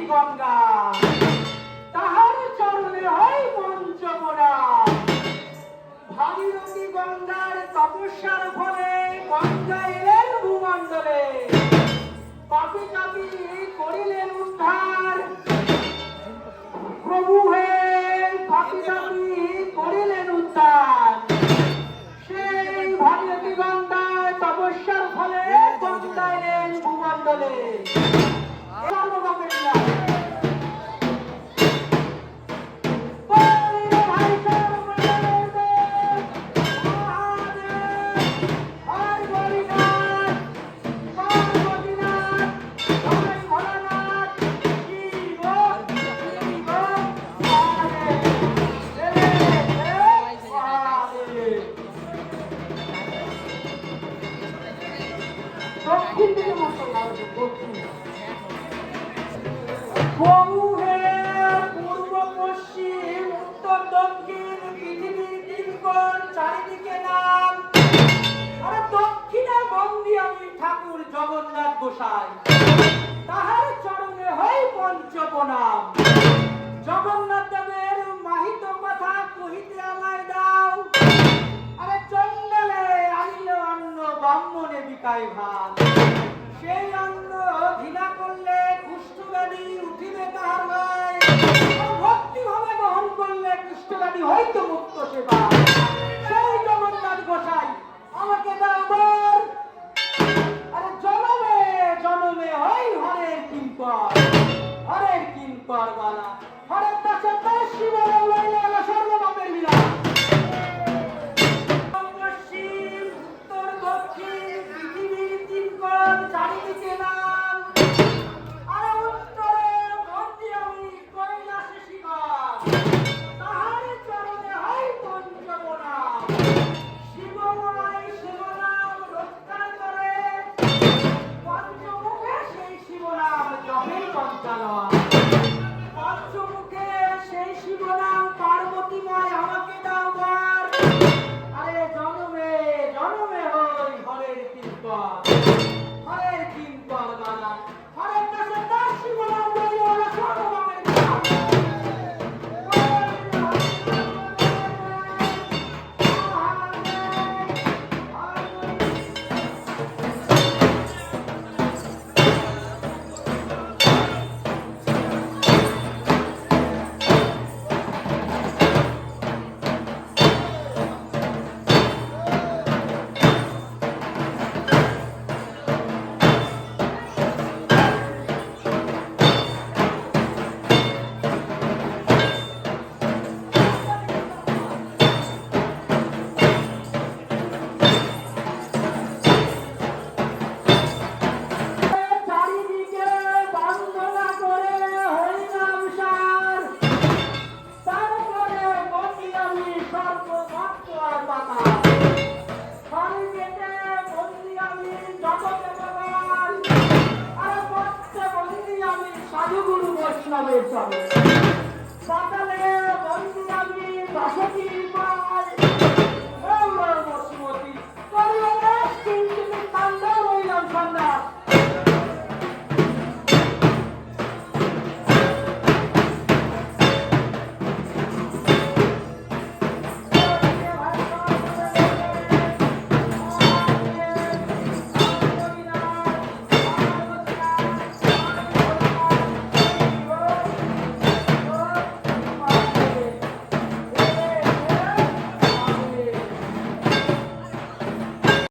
গঙ্গা, তাহার চরণে হয় পঞ্চপনা। ভাগীরথী গঙ্গার তপস্যার ফলে গঙ্গা এলেন ভূমণ্ডলে, পাপি তাপি করিলেন উদ্ধার। প্রভু হে পাপি তাপি করিলেন উদ্ধার। সেই ভাগীরথী গঙ্গার তপস্যার ফলে গঙ্গা এলেন ভূমণ্ডলে। দক্ষিণ দিকে মশাই দক্ষিণ। প্রভু হে পূর্ব পশ্চিম উত্তর দক্ষিণ পৃথিবীর তিন কোণ চারিদিকে নাম। আরে দক্ষিণে বন্দী আমি ঠাকুর জগন্নাথ গোসাই, তাহার চরণে হই পঞ্চপ্রণাম। জগন্নাথ দেবের মাহিত কথা কহিতে আমায় দাও। আরে চন্ডালে আনিল অন্ন ব্রাহ্মণে বিকায় ভাত। সেই অন্ন ঘৃণা করলে কুষ্ঠব্যাধি উঠিবে তাহার গায়ে, ভক্তি ভাবে গ্রহণ করলে কুষ্ঠব্যাধি হয়তো মুক্ত সেবা। সেই জগন্নাথ গোসাই আমাকে দাও বর। আরে জনমে জনমে হই হরের কিঙ্কর, হরের কিঙ্কর বালা। হরের দাসে দাস শিব লইলে গেল সর্বপাপের বিনাশ। পশ্চিম উত্তর দক্ষিণ পৃথিবীর তিন কোণ চারিদিকে নাম। আরে উত্তরে বন্দী আমি কৈলাসে শিখর, তাহার চরণে হয় পঞ্চপ্রণাম। শিবময় শিবনাম রক্ষা করে, পঞ্চমুখে সেই শিবনাম জপে পঞ্চানন। পঞ্চমুখে সেই শিবনাম পার্বতীময় আমাকে দাও বর। আরে জনমে জনমে হই হরের কিঙ্কর, হরের কিঙ্কর বালা। হরের দাসে দাস শিবনাম লইলে গেল সর্বপাপের বিনাশ। চারিদিকে বন্দনা করে হরিনাম সার, তারপরে বন্দী আমি সর্বভক্ত আর বাতাস। স্বর্গেতে বন্দী আমি জগতে ভগবান, আর মর্তে বন্দী আমি সাধুগুরু বৈষ্ণবের চরণে। পাতালে বন্দী আমি বাসুকীর